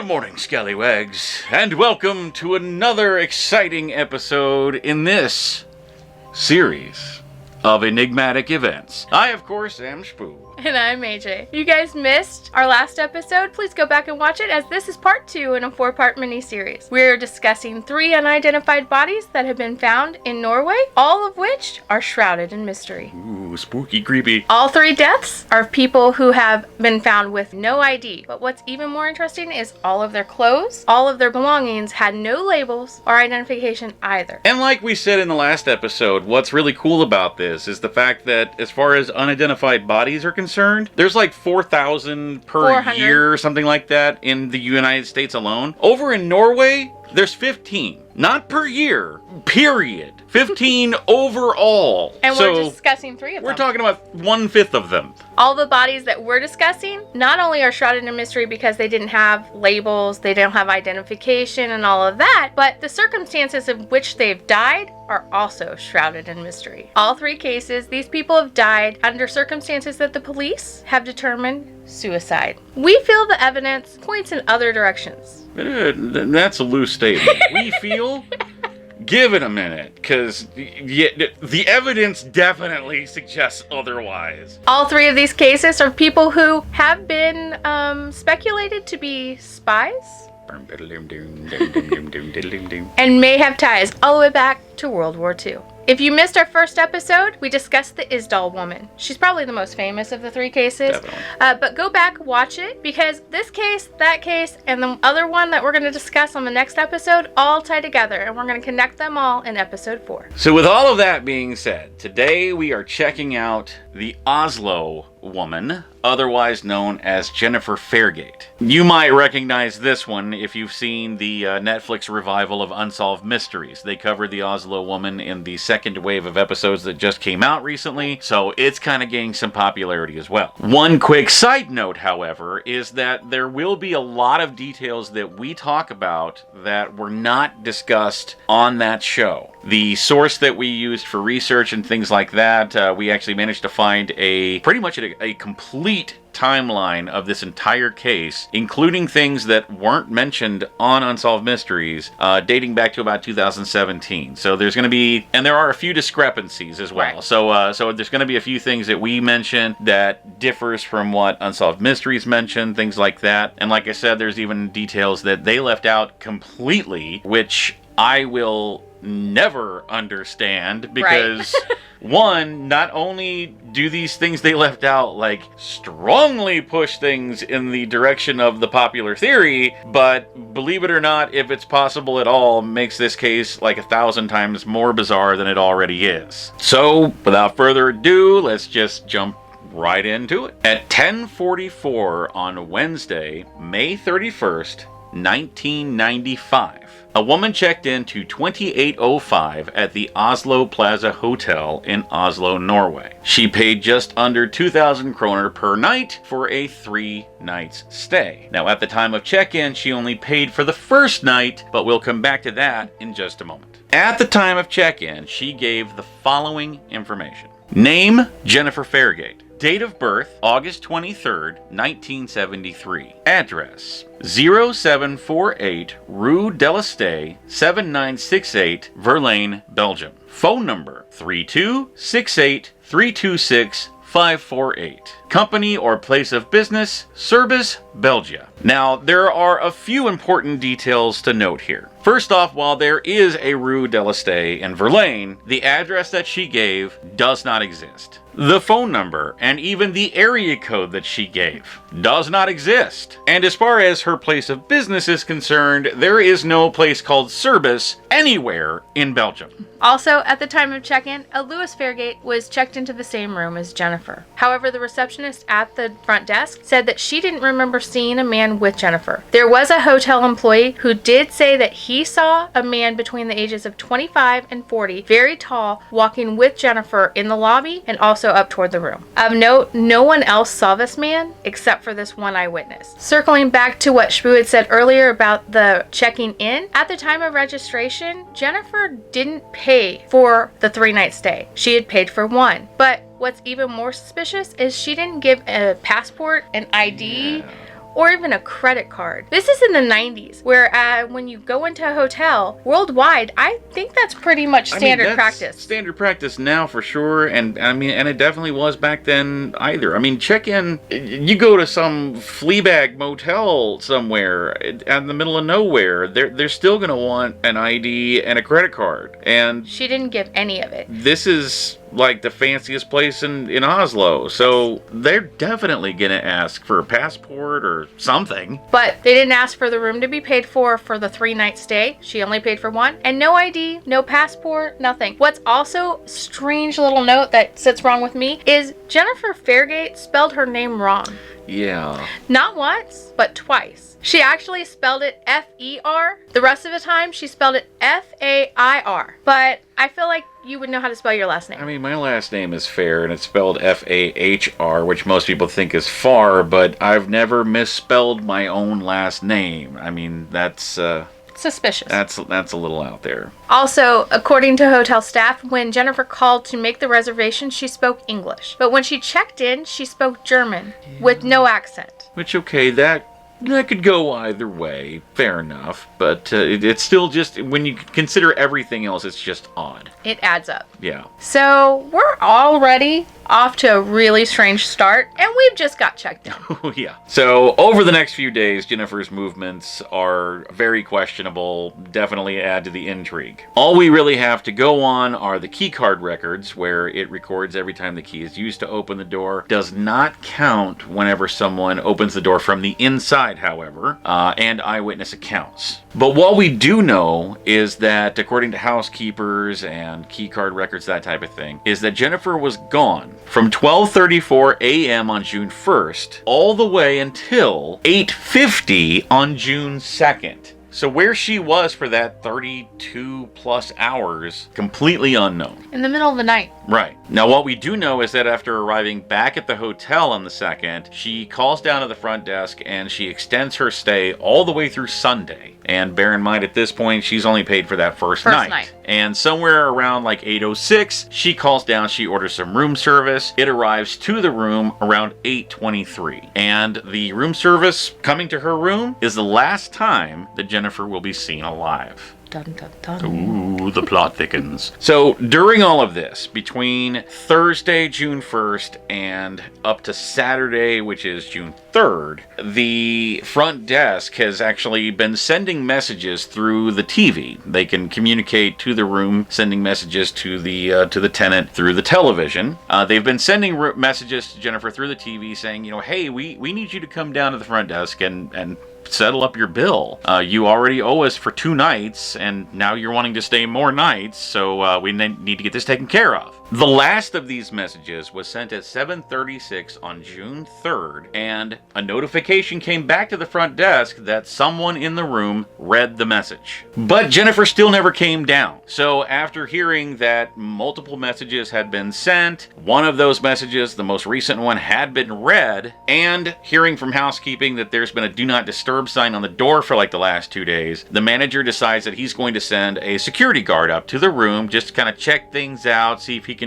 Good morning, Skallywags, and welcome to another exciting episode in this series of Enigmatic events. I, of course, am Spoo. And I'm AJ. If you guys missed our last episode, please go back and watch it, as this is part 2 in a 4-part mini-series. We're discussing 3 unidentified bodies that have been found in Norway, all of which are shrouded in mystery. Ooh, spooky, creepy. All 3 deaths are people who have been found with no ID. But what's even more interesting is all of their clothes, all of their belongings had no labels or identification either. And like we said in the last episode, what's really cool about this is the fact that as far as unidentified bodies are concerned, there's like 4,000 per 400. year or something like that in the United States alone. Over in Norway, there's 15. Not per year, period. 15 overall. And we're discussing 3 of them. We're talking about 1/5 of them. All the bodies that we're discussing not only are shrouded in mystery because they didn't have labels, they don't have identification and all of that, but the circumstances in which they've died are also shrouded in mystery. All 3 cases, these people have died under circumstances that the police have determined suicide. We feel the evidence points in other directions. That's a loose statement. We feel? Give it a minute, because the evidence definitely suggests otherwise. All 3 of these cases are people who have been speculated to be spies and may have ties all the way back to World War II. If you missed our first episode, we discussed the Oslo Woman. She's probably the most famous of the 3 cases. But go back, watch it, because this case, that case, and the other one that we're going to discuss on the next episode all tie together, and we're going to connect them all in episode 4. So with all of that being said, today we are checking out the Oslo Woman, otherwise known as Jennifer Fairgate. You might recognize this one if you've seen the Netflix revival of Unsolved Mysteries. They covered the Oslo Woman in the second wave of episodes that just came out recently, so it's kind of gaining some popularity as well. One quick side note, however, is that there will be a lot of details that we talk about that were not discussed on that show. The source that we used for research and things like that, we actually managed to find pretty much a complete timeline of this entire case, including things that weren't mentioned on Unsolved Mysteries, dating back to about 2017. So there's going to be, and there are a few discrepancies as well. Right. So there's going to be a few things that we mentioned that differs from what Unsolved Mysteries mentioned, things like that. And like I said, there's even details that they left out completely, which I will never understand, because one, not only do these things they left out like strongly push things in the direction of the popular theory, but believe it or not, if it's possible at all, makes this case like 1,000 times more bizarre than it already is. So without further ado, let's just jump right into it. At 10:44 on Wednesday, May 31st, 1995, a woman checked into 2805 at the Oslo Plaza Hotel in Oslo, Norway. She paid just under 2,000 kroner per night for a 3-night stay. Now, at the time of check-in, she only paid for the first night, but we'll come back to that in just a moment. At the time of check-in, she gave the following information. Name, Jennifer Fairgate. Date of birth, August 23rd, 1973. Address, 0748 Rue de la Stay, 7968, Verlaine, Belgium. Phone number, 3268-326-548. Company or place of business, Service, Belgia. Now, there are a few important details to note here. First off, while there is a Rue de la Stay in Verlaine, the address that she gave does not exist. The phone number and even the area code that she gave does not exist. And as far as her place of business is concerned, there is no place called Service anywhere in Belgium. Also, at the time of check-in, a Louis Fairgate was checked into the same room as Jennifer. However, the receptionist at the front desk said that she didn't remember seeing a man with Jennifer. There was a hotel employee who did say that he saw a man between the ages of 25 and 40, very tall, walking with Jennifer in the lobby and also up toward the room. Of note, no one else saw this man except for this one eyewitness. Circling back to what Spoo had said earlier about the checking in, at the time of registration, Jennifer didn't pay for the 3-night stay. She had paid for 1. But what's even more suspicious is she didn't give a passport, an ID, or even a credit card. This is in the 90s, where when you go into a hotel worldwide, I think that's pretty much standard practice. Standard practice now for sure, and it definitely was back then either. I mean, check in. You go to some fleabag motel somewhere in the middle of nowhere. They're still gonna want an ID and a credit card, and she didn't give any of it. This is like the fanciest place in Oslo, so they're definitely gonna ask for a passport or something. But they didn't ask for the room to be paid for the 3-night stay. She only paid for one, and no ID, no passport, nothing. What's also strange little note that sits wrong with me is Jennifer Fairgate spelled her name wrong. Yeah. Not once, but twice. She actually spelled it F-E-R. The rest of the time, she spelled it F-A-I-R. But I feel like you would know how to spell your last name. I mean, my last name is Fair, and it's spelled F-A-H-R, which most people think is far, but I've never misspelled my own last name. I mean, that's suspicious. That's a little out there. Also, according to hotel staff, when Jennifer called to make the reservation, she spoke English. But when she checked in, she spoke German with no accent. Which, okay, that could go either way. Fair enough. But it's still just, when you consider everything else, it's just odd. It adds up. Yeah. So, we're already off to a really strange start, and we've just got checked in. Oh, yeah. So, over the next few days, Jennifer's movements are very questionable, definitely add to the intrigue. All we really have to go on are the key card records, where it records every time the key is used to open the door. Does not count whenever someone opens the door from the inside, however, and eyewitness accounts. But what we do know is that, according to housekeepers and key card records, that type of thing, is that Jennifer was gone from 12:34 a.m. on June 1st all the way until 8:50 on June 2nd. So where she was for that 32 plus hours, completely unknown. In the middle of the night. Right. Now what we do know is that after arriving back at the hotel on the 2nd, she calls down to the front desk and she extends her stay all the way through Sunday. And bear in mind, at this point, she's only paid for that first night. And somewhere around like 8:06, she calls down, she orders some room service. It arrives to the room around 8:23. And the room service coming to her room is the last time that Jennifer will be seen alive. Dun, dun, dun. Ooh, the plot thickens. So during all of this, between Thursday, June 1st, and up to Saturday, which is June 3rd, the front desk has actually been sending messages through the TV. They can communicate to the room, sending messages to the tenant through the television. They've been sending messages to Jennifer through the TV saying, hey, we need you to come down to the front desk and settle up your bill. You already owe us for 2 nights, and now you're wanting to stay more nights, so we need to get this taken care of. The last of these messages was sent at 7:36 on June 3rd, and a notification came back to the front desk that someone in the room read the message. But Jennifer still never came down. So after hearing that multiple messages had been sent, one of those messages, the most recent one, had been read, and hearing from housekeeping that there's been a do not disturb sign on the door for like the last 2 days, the manager decides that he's going to send a security guard up to the room just to kind of check things out, see if he can,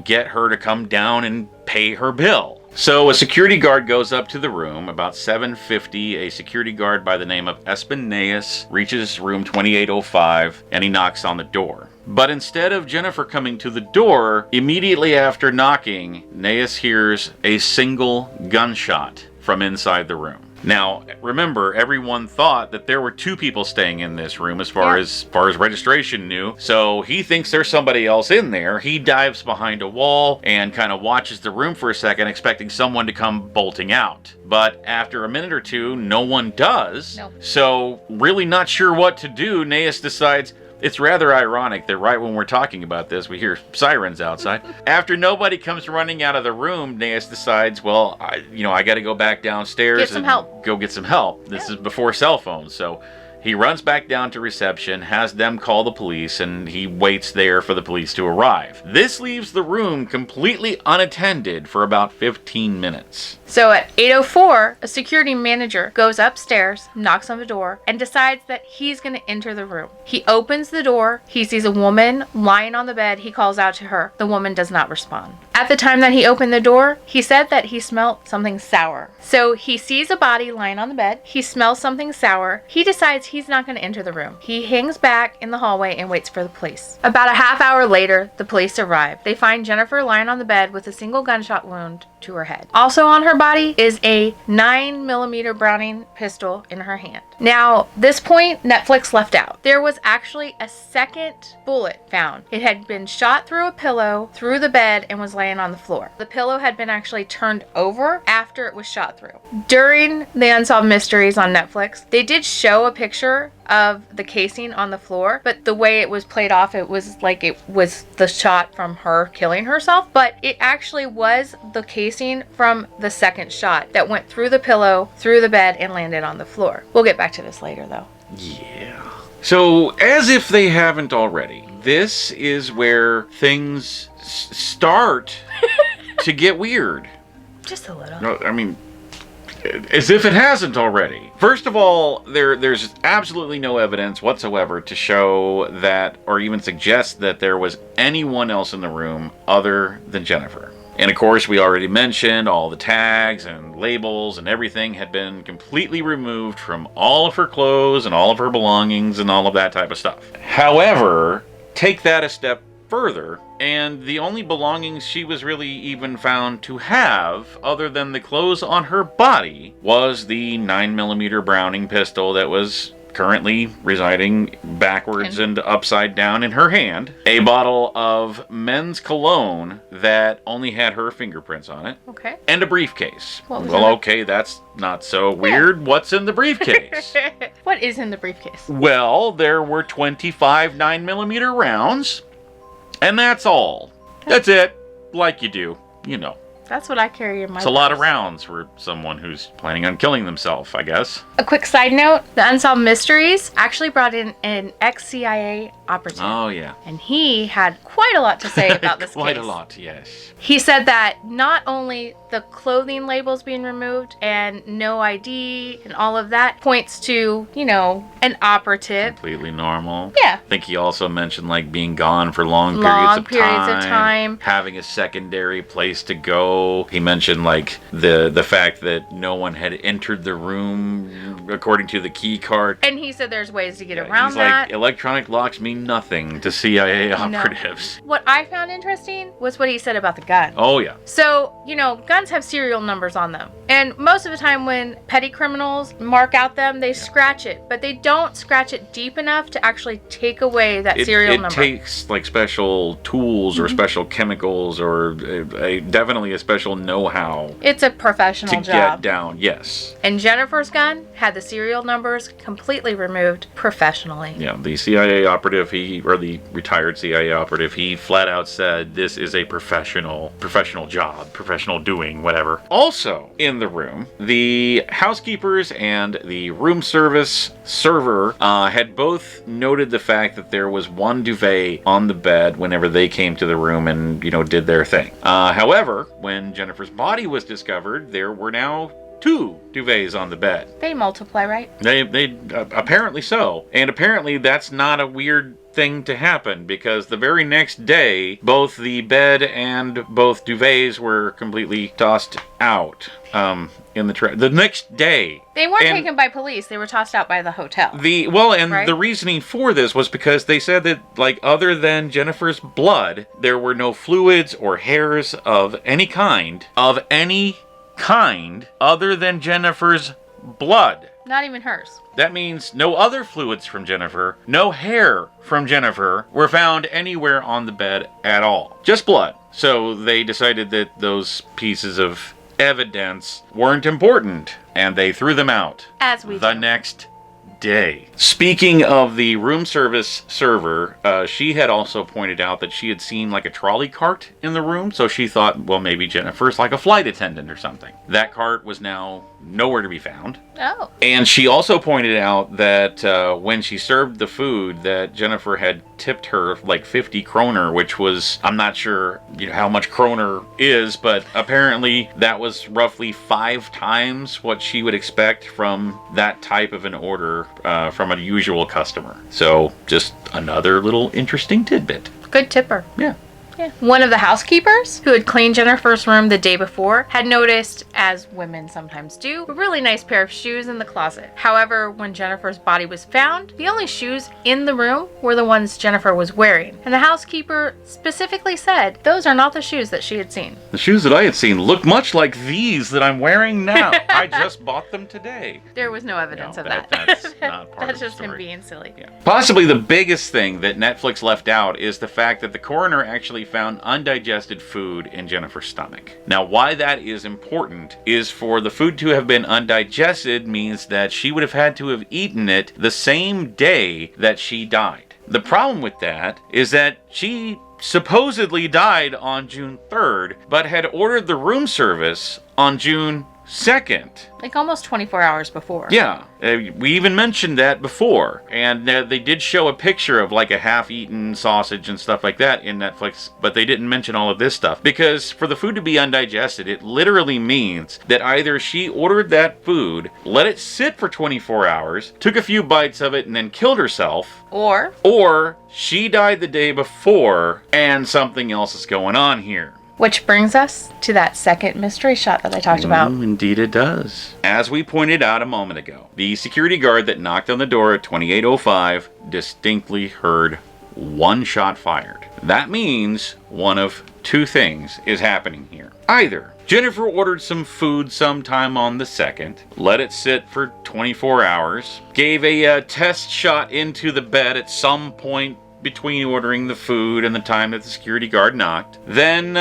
get her to come down and pay her bill. So a security guard goes up to the room. About 7:50, a security guard by the name of Espen Naes reaches room 2805, and he knocks on the door. But instead of Jennifer coming to the door, immediately after knocking, Naes hears a single gunshot from inside the room. Now, remember, everyone thought that there were 2 people staying in this room as far as registration knew. So he thinks there's somebody else in there. He dives behind a wall and kind of watches the room for a second, expecting someone to come bolting out. But after a minute or two, no one does. No. So really not sure what to do, Naes decides, it's rather ironic that right when we're talking about this, we hear sirens outside. After nobody comes running out of the room, Naes decides, well, I got to go back downstairs go get some help. This is before cell phones, so he runs back down to reception, has them call the police, and he waits there for the police to arrive. This leaves the room completely unattended for about 15 minutes. So at 8:04, a security manager goes upstairs, knocks on the door, and decides that he's going to enter the room. He opens the door. He sees a woman lying on the bed. He calls out to her. The woman does not respond. At the time that he opened the door, he said that he smelled something sour. So he sees a body lying on the bed. He smells something sour. He decides he's not going to enter the room. He hangs back in the hallway and waits for the police. About a half hour later, the police arrive. They find Jennifer lying on the bed with a single gunshot wound to her head. Also on her body is a 9mm Browning pistol in her hand. Now, this point, Netflix left out. There was actually a second bullet found. It had been shot through a pillow, through the bed, and was laying on the floor. The pillow had been actually turned over after it was shot through. During the Unsolved Mysteries on Netflix, they did show a picture of the casing on the floor, but the way it was played off, it was like it was the shot from her killing herself, but it actually was the casing from the second shot that went through the pillow, through the bed, and landed on the floor. We'll get back to this later, though. Yeah. So, as if they haven't already, this is where things start to get weird. Just a little. No, I mean, as if it hasn't already. First of all, there's absolutely no evidence whatsoever to show that, or even suggest that there was anyone else in the room other than Jennifer. And of course, we already mentioned all the tags and labels and everything had been completely removed from all of her clothes and all of her belongings and all of that type of stuff. However, take that a step further, and the only belongings she was really even found to have, other than the clothes on her body, was the 9mm Browning pistol that was currently residing backwards and upside down in her hand, a bottle of men's cologne that only had her fingerprints on it, Okay. and a briefcase. What was Well, in it? okay, that's not so weird. What's in the briefcase? What is in the briefcase? Well, there were 25 9mm rounds, and that's all. That's it. Like you do, you know. That's what I carry in my It's a lot of purse. rounds for someone who's planning on killing themselves, I guess. A quick side note, the Unsolved Mysteries actually brought in an ex-CIA operative. Oh, yeah. And he had quite a lot to say about this Quite case. a lot, yes. He said that not only the clothing labels being removed and no ID and all of that points to, you know, an operative. Completely normal. Yeah. I think he also mentioned, like, being gone for long Long periods of periods of time. having a secondary place to go. He mentioned, like, the fact that no one had entered the room according to the key card. And he said there's ways to get Yeah, around he's that. like, electronic locks mean nothing to CIA operatives. What I found interesting was what he said about the gun. Oh, yeah. So, you know, guns have serial numbers on them. And most of the time when petty criminals mark out them, they scratch it. But they don't scratch it deep enough to actually take away that serial number. It takes, like, special tools or special chemicals or definitely a special know-how It's a professional to job. get down. Yes. And Jennifer's gun had the serial numbers completely removed professionally. Yeah, the CIA operative, or the retired CIA operative, he flat out said this is a professional job, professional doing, whatever. Also in the room, the housekeepers and the room service server had both noted the fact that there was one duvet on the bed whenever they came to the room and, you know, did their thing. However, when Jennifer's body was discovered, there were now 2 duvets on the bed. They multiply, right? They apparently so. And apparently that's not a weird thing to happen, because the very next day, both the bed and both duvets were completely tossed out in the trash. The next day. They weren't And taken by police. They were tossed out by the hotel. The Right? reasoning for this was because they said that, like, other than Jennifer's blood, there were no fluids or hairs of any kind other than Jennifer's blood. Not even hers. That means no other fluids from Jennifer, no hair from Jennifer were found anywhere on the bed at all. Just blood. So they decided that those pieces of evidence weren't important, and they threw them out. As we The do. next day. Speaking of the room service server, she had also pointed out that she had seen, like, a trolley cart in the room, so she thought, well, maybe Jennifer's like a flight attendant or something. That cart was now nowhere to be found. Oh. And she also pointed out that when she served the food, that Jennifer had tipped her like 50 kroner, which was, I'm not sure, you know, how much kroner is, but apparently that was roughly 5 times what she would expect from that type of an order from a usual customer. So just another little interesting tidbit. Good tipper. Yeah. Yeah. One of the housekeepers who had cleaned Jennifer's room the day before had noticed, as women sometimes do, a really nice pair of shoes in the closet. However, when Jennifer's body was found, the only shoes in the room were the ones Jennifer was wearing. And the housekeeper specifically said those are not the shoes that she had seen. The shoes that I had seen look much like these that I'm wearing now. I just bought them today. There was no evidence of that. That's not part That's of the just story. him being silly. Yeah. Possibly the biggest thing that Netflix left out is the fact that the coroner actually found undigested food in Jennifer's stomach. Now, why that is important is for the food to have been undigested means that she would have had to have eaten it the same day that she died. The problem with that is that she supposedly died on June 3rd, but had ordered the room service on June 2nd. Like almost 24 hours before. Yeah, we even mentioned that before. And they did show a picture of like a half-eaten sausage and stuff like that in Netflix, but they didn't mention all of this stuff. Because for the food to be undigested, it literally means that either she ordered that food, let it sit for 24 hours, took a few bites of it, and then killed herself. Or she died the day before, and something else is going on here. Which brings us to that second mystery shot that I talked about. Indeed it does. As we pointed out a moment ago, the security guard that knocked on the door at 2805 distinctly heard one shot fired. That means one of two things is happening here. Either Jennifer ordered some food sometime on the 2nd, let it sit for 24 hours, gave a test shot into the bed at some point between ordering the food and the time that the security guard knocked, then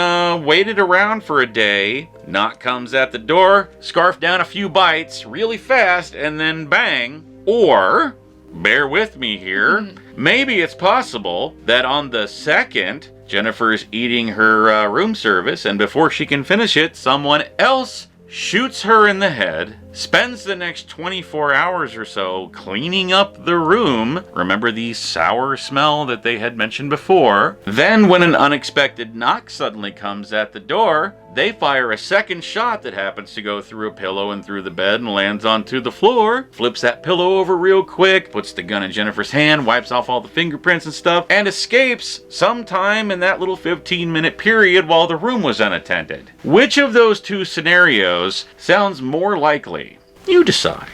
waited around for a day, knock comes at the door, scarfed down a few bites really fast, and then bang. Or, bear with me here, maybe it's possible that on the 2nd, Jennifer's eating her room service, and before she can finish it, someone else shoots her in the head, spends the next 24 hours or so cleaning up the room. Remember the sour smell that they had mentioned before. Then when an unexpected knock suddenly comes at the door, they fire a second shot that happens to go through a pillow and through the bed and lands onto the floor, flips that pillow over real quick, puts the gun in Jennifer's hand, wipes off all the fingerprints and stuff, and escapes sometime in that little 15-minute period while the room was unattended. Which of those two scenarios sounds more likely? You decide.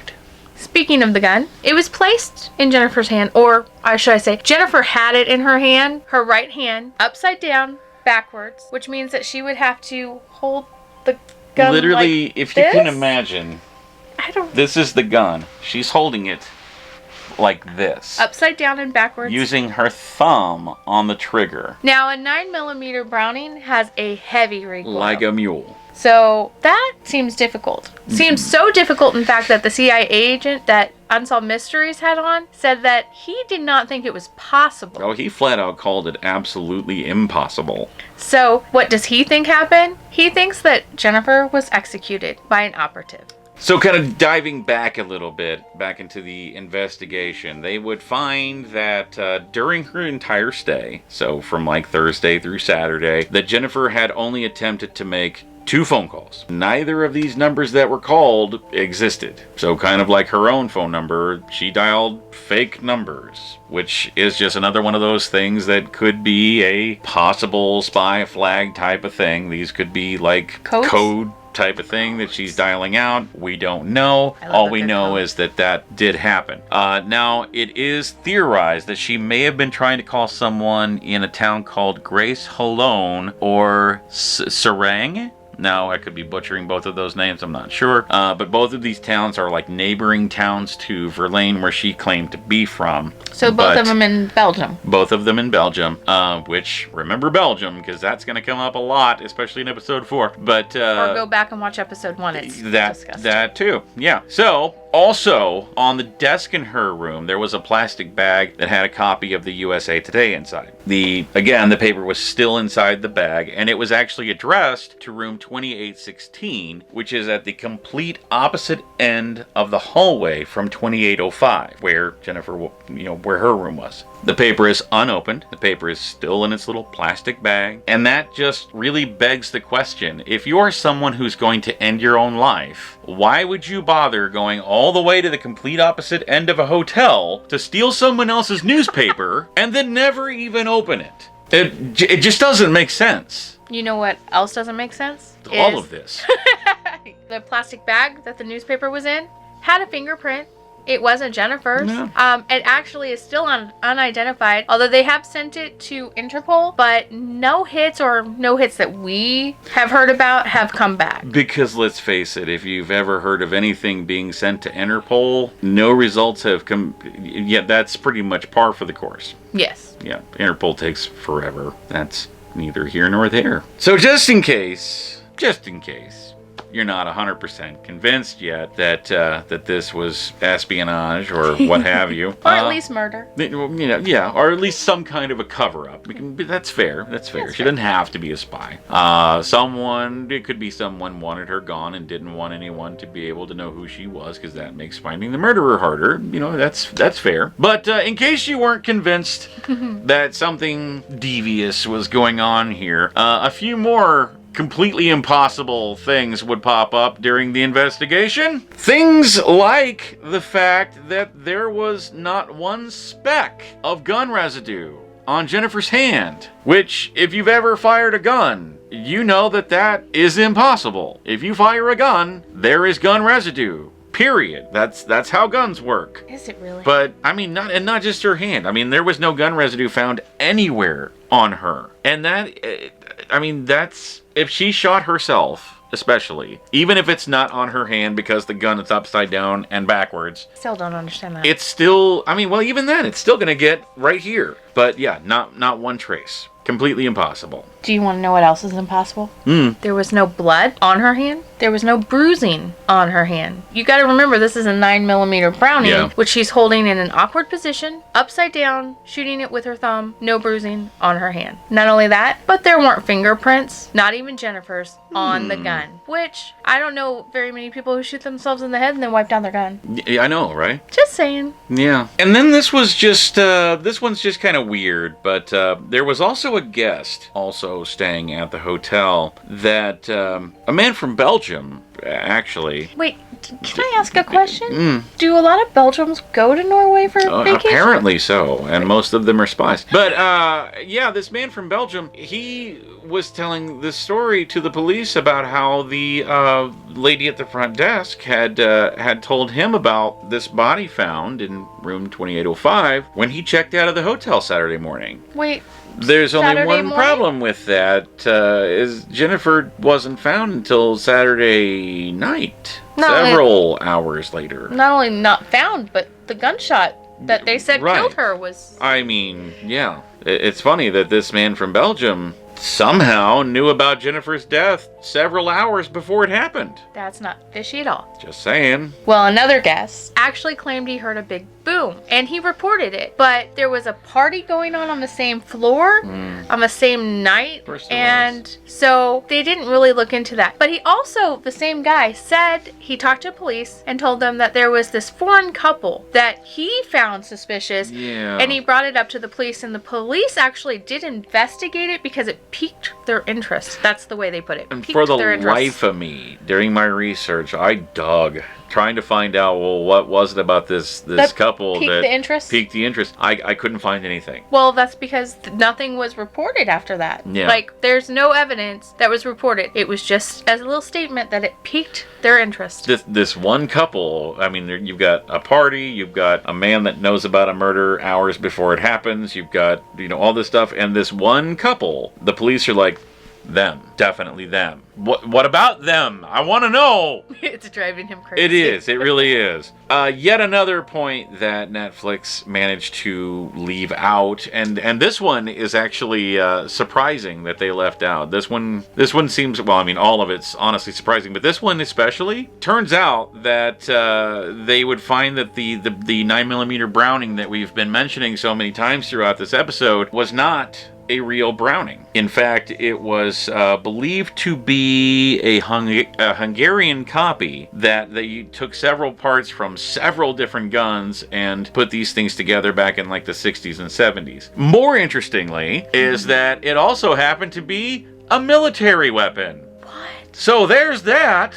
Speaking of the gun, it was placed in Jennifer's hand, or should I say, Jennifer had it in her hand, her right hand, upside down, backwards, which means that she would have to hold the gun literally, like if this? you can imagine, this is the gun. She's holding it like this. Upside down and backwards. Using her thumb on the trigger. Now, a 9mm Browning has a heavy recoil. Like a mule. So that seems difficult. Seems so difficult, in fact, that the CIA agent that Unsolved Mysteries had on said that he did not think it was possible. Oh, he flat out called it absolutely impossible. So what does he think happened? He thinks that Jennifer was executed by an operative. So kind of diving back a little bit, back into the investigation, they would find that during her entire stay, so from like Thursday through Saturday, that Jennifer had only attempted to make 2 phone calls. Neither of these numbers that were called existed. So kind of like her own phone number, she dialed fake numbers, which is just another one of those things that could be a possible spy flag type of thing. These could be like code type of thing that she's dialing out. We don't know. All we know is that that did happen. Now, it is theorized that she may have been trying to call someone in a town called Grace Halone or Serang. Now, I could be butchering both of those names, I'm not sure. But both of these towns are like neighboring towns to Verlaine, where she claimed to be from. So both of them in Belgium. Both of them in Belgium, which, remember Belgium, because that's going to come up a lot, especially in episode 4. But or go back and watch episode 1. It's discussed. That too, yeah. So, also, on the desk in her room, there was a plastic bag that had a copy of the USA Today inside. Again, the paper was still inside the bag, and it was actually addressed to room 2816, which is at the complete opposite end of the hallway from 2805, where Jennifer, where her room was. The paper is unopened. The paper is still in its little plastic bag. And that just really begs the question, if you're someone who's going to end your own life, why would you bother going all the way to the complete opposite end of a hotel to steal someone else's newspaper and then never even open it? It just doesn't make sense. You know what else doesn't make sense? All of this. The plastic bag that the newspaper was in had a fingerprint. It wasn't Jennifer's. No. It actually is still unidentified, although they have sent it to Interpol, but no hits that we have heard about have come back. Because let's face it, if you've ever heard of anything being sent to Interpol, no results have come. Yeah, that's pretty much par for the course. Yes. Yeah, Interpol takes forever. That's neither here nor there. So just in case you're not 100% convinced yet that this was espionage or what have you. Or at least murder. Yeah, or at least some kind of a cover-up. That's fair. She doesn't have to be a spy. It could be someone wanted her gone and didn't want anyone to be able to know who she was, because that makes finding the murderer harder. That's fair. But in case you weren't convinced that something devious was going on here, a few more completely impossible things would pop up during the investigation. Things like the fact that there was not one speck of gun residue on Jennifer's hand, which, if you've ever fired a gun, you know that is impossible. If you fire a gun, there is gun residue. Period. That's how guns work. Is it really? But not just her hand. There was no gun residue found anywhere on her. And that's if she shot herself, especially, even if it's not on her hand because the gun is upside down and backwards. Still don't understand that. It's still, even then, it's still gonna get right here. But yeah, not one trace. Completely impossible. Do you want to know what else is impossible? There was no blood on her hand. There was no bruising on her hand. You got to remember, this is a 9mm Browning, which she's holding in an awkward position, upside down, shooting it with her thumb. No bruising on her hand. Not only that, but there weren't fingerprints, not even Jennifer's, on the gun. Which, I don't know very many people who shoot themselves in the head and then wipe down their gun. Yeah, I know, right? Just saying. Yeah. And then this one's just kind of weird, but there was also a guest also staying at the hotel that a man from Belgium, actually. Wait, can I ask a question? Do a lot of Belgians go to Norway for vacation? Apparently so, and most of them are spies. But this man from Belgium, he was telling this story to the police about how the lady at the front desk had told him about this body found in room 2805 when he checked out of the hotel Saturday morning. Wait. There's only Saturday one morning? problem with that, is Jennifer wasn't found until Saturday night, several hours later. Not only not found, but the gunshot that they said killed her was... yeah. It's funny that this man from Belgium somehow knew about Jennifer's death several hours before it happened. That's not fishy at all. Just saying. Well, another guest actually claimed he heard a big boom, and he reported it. But there was a party going on the same floor, on the same night, and so they didn't really look into that. But he also, the same guy, said he talked to police and told them that there was this foreign couple that he found suspicious, and he brought it up to the police, and the police actually did investigate it because it piqued their interest. That's the way they put it. And for the life of me, during my research, I dug trying to find out, well, what was it about this couple that piqued the interest. I couldn't find anything. Well, that's because nothing was reported after that. Yeah. Like, there's no evidence that was reported. It was just as a little statement that it piqued their interest. This one couple, you've got a party, you've got a man that knows about a murder hours before it happens, you've got, all this stuff, and this one couple, the police are like, them. Definitely them. What about them? I want to know. It's driving him crazy. It is. It really is. Yet another point that Netflix managed to leave out, and this one is actually surprising that they left out. This one seems, all of it's honestly surprising, but this one especially. Turns out that they would find that the 9mm Browning that we've been mentioning so many times throughout this episode was not a real Browning. In fact, it was believed to be a Hungarian copy that they took several parts from several different guns and put these things together back in like the 60s and 70s. More interestingly is that it also happened to be a military weapon. What? So there's that.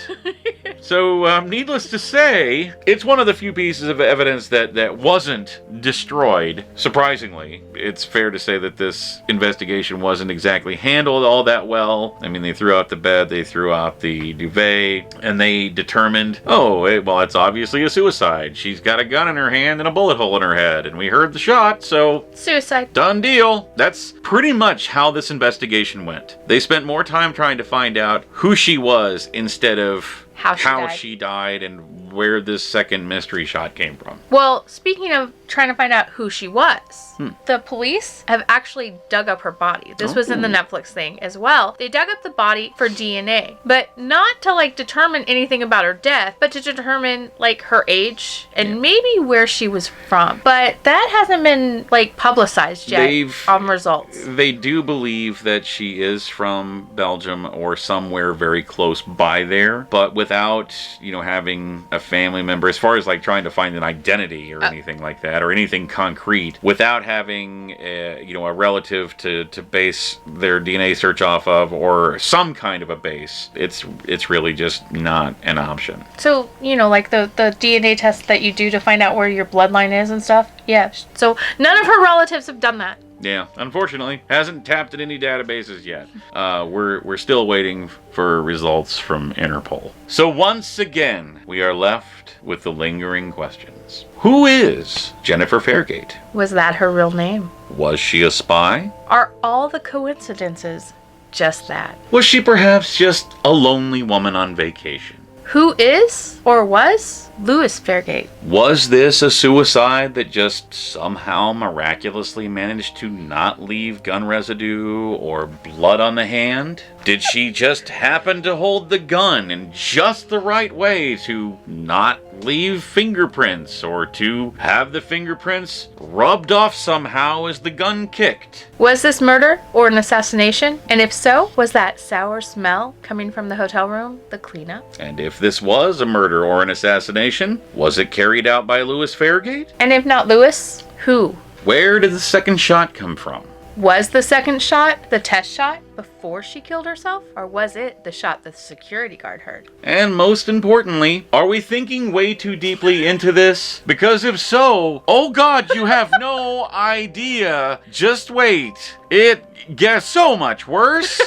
So, needless to say, it's one of the few pieces of evidence that wasn't destroyed. Surprisingly, it's fair to say that this investigation wasn't exactly handled all that well. I mean, they threw out the bed, they threw out the duvet, and they determined, well, it's obviously a suicide. She's got a gun in her hand and a bullet hole in her head, and we heard the shot, so... Suicide. Done deal. That's pretty much how this investigation went. They spent more time trying to find out who she was instead of how she died and where this second mystery shot came from. Well, speaking of trying to find out who she was, the police have actually dug up her body. This was in the Netflix thing as well. They dug up the body for DNA, but not to like determine anything about her death, but to determine like her age and maybe where she was from. But that hasn't been like publicized yet on results. They do believe that she is from Belgium or somewhere very close by there, but without, having a family member, as far as like trying to find an identity or anything like that, or anything concrete, without having a relative to base their DNA search off of, or some kind of a base, it's really just not an option. So, like the DNA test that you do to find out where your bloodline is and stuff? Yeah. So none of her relatives have done that. Yeah, unfortunately, hasn't tapped at any databases yet. We're still waiting for results from Interpol. So once again, we are left with the lingering questions. Who is Jennifer Fairgate? Was that her real name? Was she a spy? Are all the coincidences just that? Was she perhaps just a lonely woman on vacation? Who is or was Louis Fairgate? Was this a suicide that just somehow miraculously managed to not leave gun residue or blood on the hand? Did she just happen to hold the gun in just the right way to not leave fingerprints, or to have the fingerprints rubbed off somehow as the gun kicked? Was this murder or an assassination? And if so, was that sour smell coming from the hotel room the cleanup? And if this was a murder or an assassination, was it carried out by Louis Fairgate? And if not Louis, who? Where did the second shot come from? Was the second shot the test shot before she killed herself? Or was it the shot the security guard heard? And most importantly, are we thinking way too deeply into this? Because if so, oh God, you have no idea. Just wait. It gets so much worse.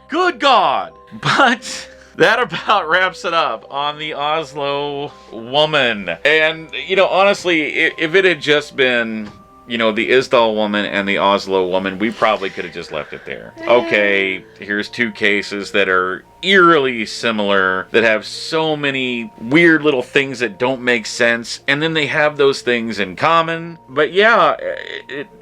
Good God. But... that about wraps it up on the Oslo Woman. And, honestly, if it had just been, the Isdal Woman and the Oslo Woman, we probably could have just left it there. Okay, here's two cases that are eerily similar, that have so many weird little things that don't make sense, and then they have those things in common. But yeah,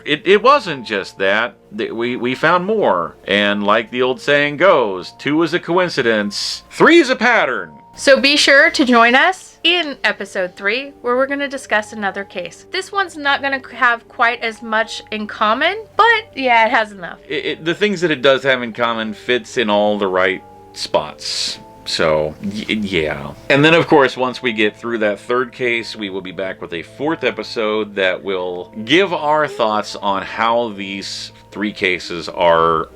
it wasn't just that. We found more. And like the old saying goes, 2 is a coincidence, 3 is a pattern. So be sure to join us in episode 3, where we're going to discuss another case. This one's not going to have quite as much in common, but yeah, it has enough. The things that it does have in common fits in all the right spots. So, yeah. And then, of course, once we get through that third case, we will be back with a 4th episode that will give our thoughts on how these 3 cases are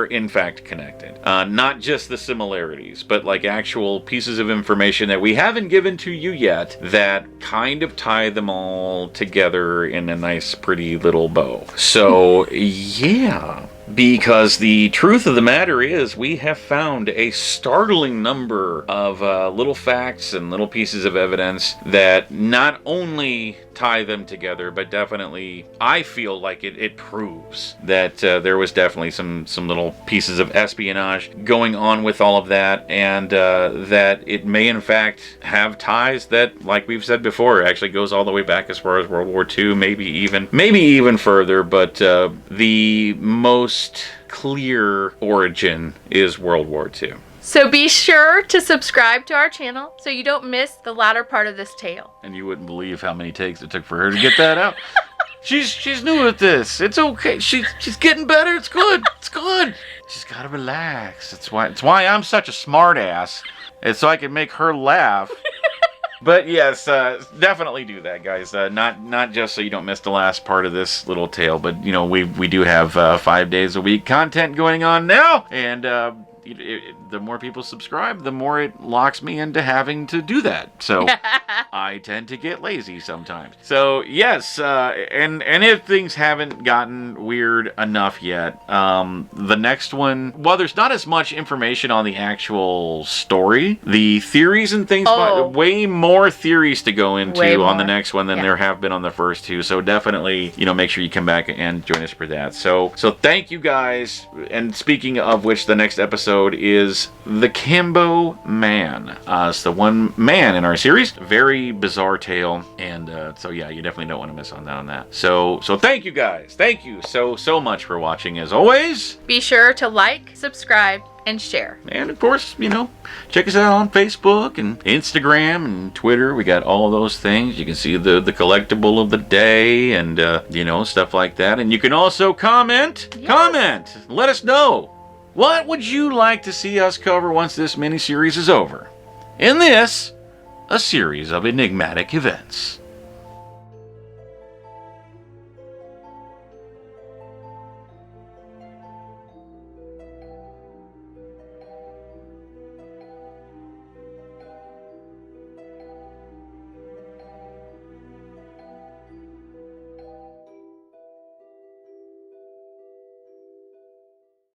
in fact connected. Not just the similarities, but like actual pieces of information that we haven't given to you yet that kind of tie them all together in a nice, pretty little bow. So, yeah. Because the truth of the matter is, we have found a startling number of little facts and little pieces of evidence that not only tie them together, but definitely, I feel like it proves that there was definitely some little pieces of espionage going on with all of that, and that it may in fact have ties that, like we've said before, actually goes all the way back as far as World War II, maybe even further, but the most clear origin is World War II. So be sure to subscribe to our channel so you don't miss the latter part of this tale. And you wouldn't believe how many takes it took for her to get that out. She's new at this. It's okay. She's getting better. It's good. It's good. She's gotta relax. It's why I'm such a smart ass. It's so I can make her laugh. But yes, definitely do that, guys. Not just so you don't miss the last part of this little tale, but we do have 5 days a week content going on now, and the more people subscribe, the more it locks me into having to do that. So I tend to get lazy sometimes. So yes, and if things haven't gotten weird enough yet, the next one, while there's not as much information on the actual story, the theories and things, way more theories to go into on the next one than there have been on the first two. So definitely, make sure you come back and join us for that. So thank you guys. And speaking of which, the next episode is the Cambo Man. It's the one man in our series. Very bizarre tale. And so yeah, you definitely don't want to miss on that. So thank you guys. Thank you so much for watching as always. Be sure to like, subscribe, and share. And of course, check us out on Facebook and Instagram and Twitter. We got all those things. You can see the collectible of the day and stuff like that. And you can also comment. Yes. Comment. Let us know. What would you like to see us cover once this mini-series is over? In this, a series of enigmatic events.